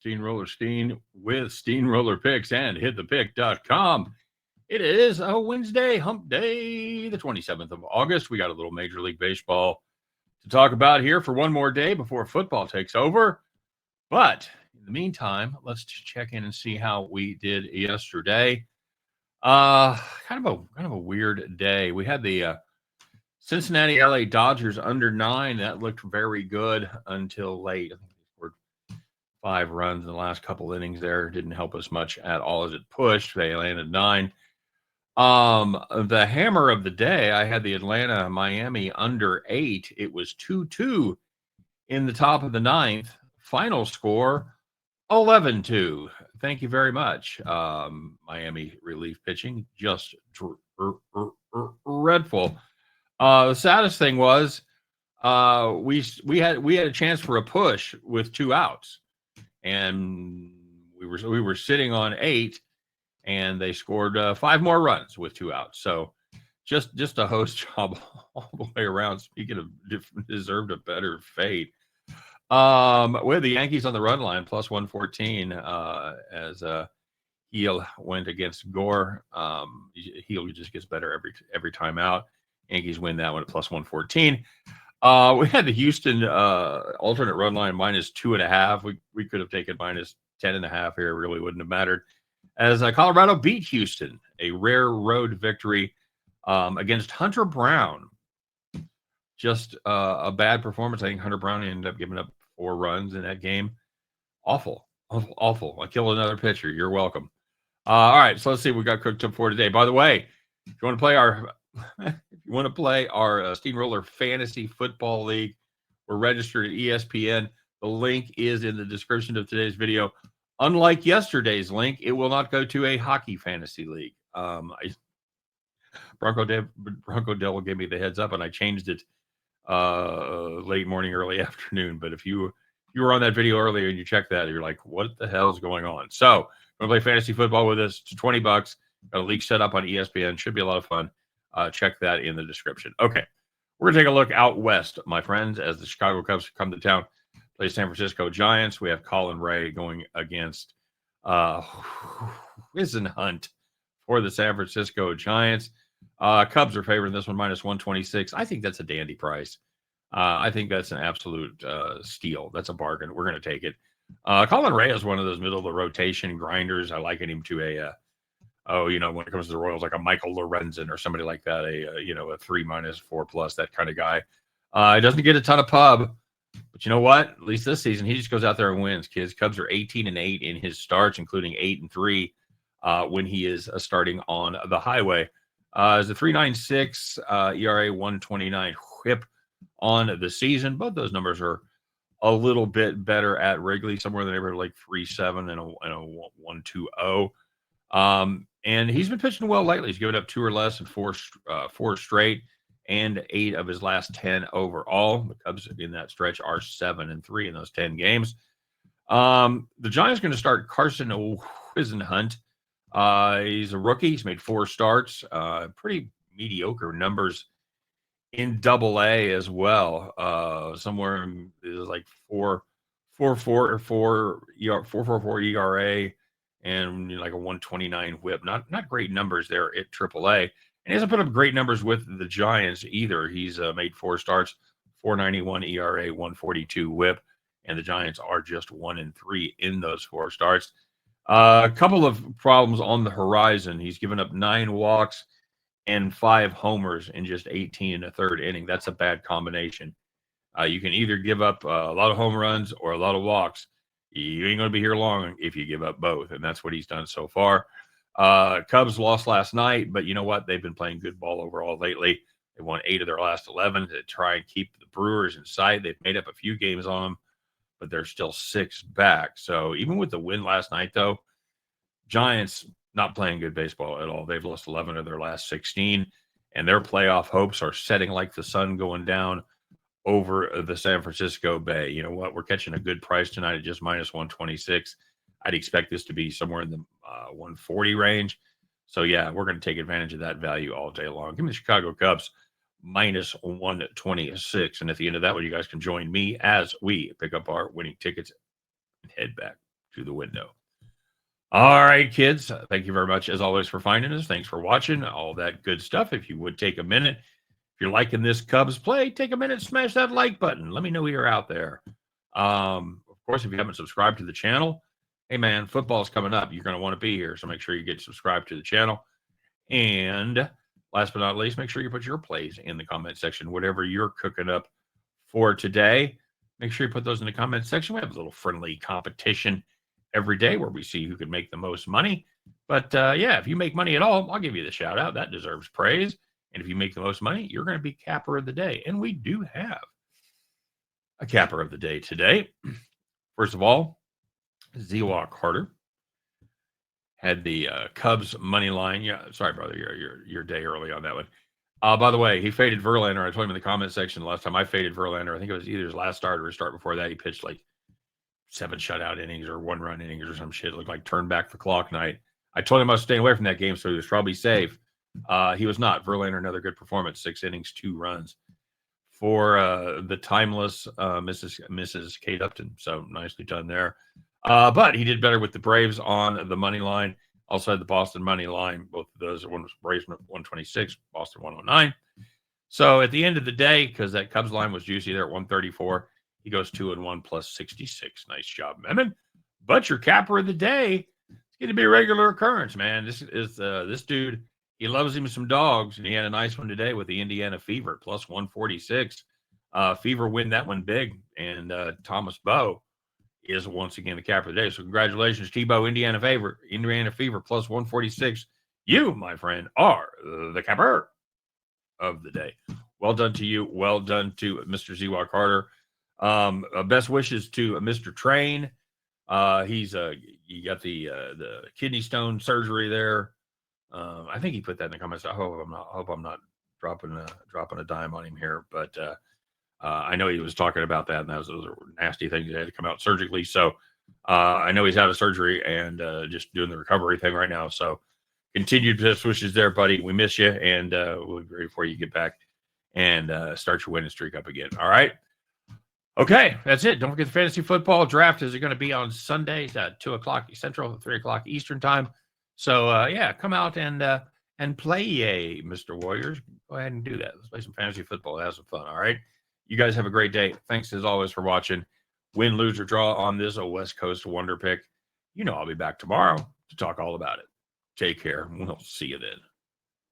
Steamroller Steen with Steamroller Picks and hitthepick.com. It is a Wednesday, hump day, the 27th of August. We got a little Major League Baseball to talk about here for one more day before football takes over. But in the meantime, let's check in and see how we did yesterday. Kind of a weird day. We had the Cincinnati LA Dodgers under 9. That looked very good until late. I think they scored 5 runs in the last couple innings there. Didn't help us much at all as it pushed. They landed 9. The hammer of the day, I had the Atlanta Miami under 8. It was 2-2 in the top of the 9th. Final score 11-2. Thank you very much. Miami relief pitching just dreadful. The saddest thing was we had a chance for a push with 2 outs, and we were sitting on 8, and they scored 5 more runs with 2 outs. So just a host job all the way around. Speaking of deserved a better fate. We had the Yankees on the run line plus 114 as Heel went against Gore. Heel just gets better every time out. Yankees win that one at plus 114. We had the Houston alternate run line minus 2.5. We could have taken minus 10.5 here. It really wouldn't have mattered. As Colorado beat Houston, a rare road victory against Hunter Brown. Just a bad performance. I think Hunter Brown ended up giving up 4 runs in that game. Awful. I killed another pitcher. You're welcome. All right, so let's see what we got cooked up for today. By the way, if you want to play our Steamroller Fantasy Football League, we're registered at ESPN. The link is in the description of today's video. Unlike yesterday's link, it will not go to a hockey fantasy league. Bronco Devil gave me the heads up, and I changed it late morning, early afternoon. But if you were on that video earlier and you checked that, you're like, what the hell is going on? So we're going to play fantasy football with us. It's $20. Got a league set up on ESPN. Should be a lot of fun. Check that in the description. Okay, we're going to take a look out west, my friends, as the Chicago Cubs come to town, play San Francisco Giants. We have Colin Ray going against Hunt for the San Francisco Giants. Cubs are favoring this one minus 126. I think that's a dandy price. I think that's an absolute steal. That's a bargain. We're going to take it. Colin Ray is one of those middle of the rotation grinders. I liken him to when it comes to the Royals, like a Michael Lorenzen or somebody like that, a 3 minus 4 plus, that kind of guy. He doesn't get a ton of pub, but you know what? At least this season, he just goes out there and wins, kids. Cubs are 18-8 in his starts, including 8-3 when he is starting on the highway. Is a 3.96 ERA, 1.29 whip on the season. Both those numbers are a little bit better at Wrigley, somewhere in the neighborhood of like 3.7 and a 1.20. And he's been pitching well lately. He's given up 2 or less in 4 straight, and 8 of his last 10 overall. The Cubs in that stretch are 7-3 in those 10 games. The Giants are going to start Carson Whisenhunt. He's a rookie. He's made 4 starts. Pretty mediocre numbers in Double-A as well. Somewhere is like 4.44 ERA and like a 1.29 whip. Not great numbers there at Triple-A. And he hasn't put up great numbers with the Giants either. He's made 4 starts, 4.91 ERA, 1.42 whip, and the Giants are just 1-3 in those 4 starts. A couple of problems on the horizon. He's given up 9 walks and 5 homers in just 18 1/3 inning. That's a bad combination. You can either give up a lot of home runs or a lot of walks. You ain't going to be here long if you give up both, and that's what he's done so far. Cubs lost last night, but you know what? They've been playing good ball overall lately. They won 8 of their last 11 to try and keep the Brewers in sight. They've made up a few games on them, but they're still 6 back. So even with the win last night, though, Giants not playing good baseball at all. They've lost 11 of their last 16, and their playoff hopes are setting like the sun going down over the San Francisco Bay. You know what? We're catching a good price tonight at just minus 126. I'd expect this to be somewhere in the 140 range. So, yeah, we're going to take advantage of that value all day long. Give me the Chicago Cubs minus 126. And at the end of that one, you guys can join me as we pick up our winning tickets and head back to the window. All right, kids. Thank you very much, as always, for finding us. Thanks for watching. All that good stuff. If you would take a minute, if you're liking this Cubs play, take a minute, smash that like button. Let me know you're out there. Of course, if you haven't subscribed to the channel, hey, man, football's coming up. You're going to want to be here. So make sure you get subscribed to the channel. And last but not least, make sure you put your plays in the comment section, whatever you're cooking up for today. Make sure you put those in the comment section. We have a little friendly competition every day where we see who can make the most money. But yeah, if you make money at all, I'll give you the shout out. That deserves praise. And if you make the most money, you're going to be capper of the day. And we do have a capper of the day today. First of all, Ziwa Carter had the Cubs money line. Yeah, sorry, brother, your day early on that one. By the way, he faded Verlander. I told him in the comment section last time I faded Verlander. I think it was either his last start or his start before that. He pitched like 7 shutout innings or 1-run innings or some shit. It looked like turn back the clock night. I told him I was staying away from that game, so he was probably safe. He was not. Verlander, another good performance, 6 innings, 2 runs for the timeless Mrs. Kate Upton. So nicely done there. But he did better with the Braves on the money line. Also had the Boston money line. Both of those, one was Braves 126, Boston 109. So at the end of the day, because that Cubs line was juicy there at 134, he goes 2-1 plus 66. Nice job, Memon. But your capper of the day, it's going to be a regular occurrence, man. This is this dude. He loves him some dogs, and he had a nice one today with the Indiana Fever plus 146. Fever win that one big, and Thomas Bowe is once again the capper of the day. So congratulations, Tebow, Indiana Fever plus 146. You, my friend, are the capper of the day. Well done to you. Well done to Mr. Ziwa Carter. Best wishes to Mr. Train. He's you got the kidney stone surgery there. I think he put that in the comments. I hope I'm not dropping a dime on him here, but I know he was talking about that, and those are nasty things that had to come out surgically. So I know he's out of surgery and just doing the recovery thing right now. So continued best wishes there, buddy. We miss you, and we'll be ready for you to get back and start your winning streak up again. All right. Okay, that's it. Don't forget the fantasy football draft is going to be on Sundays at 2 o'clock Central, 3 o'clock Eastern time. So yeah, come out and play, Mr. Warriors. Go ahead and do that. Let's play some fantasy football. Have some fun. All right. You guys have a great day. Thanks as always for watching. Win, lose, or draw on this West Coast Wonder Pick. You know I'll be back tomorrow to talk all about it. Take care. We'll see you then.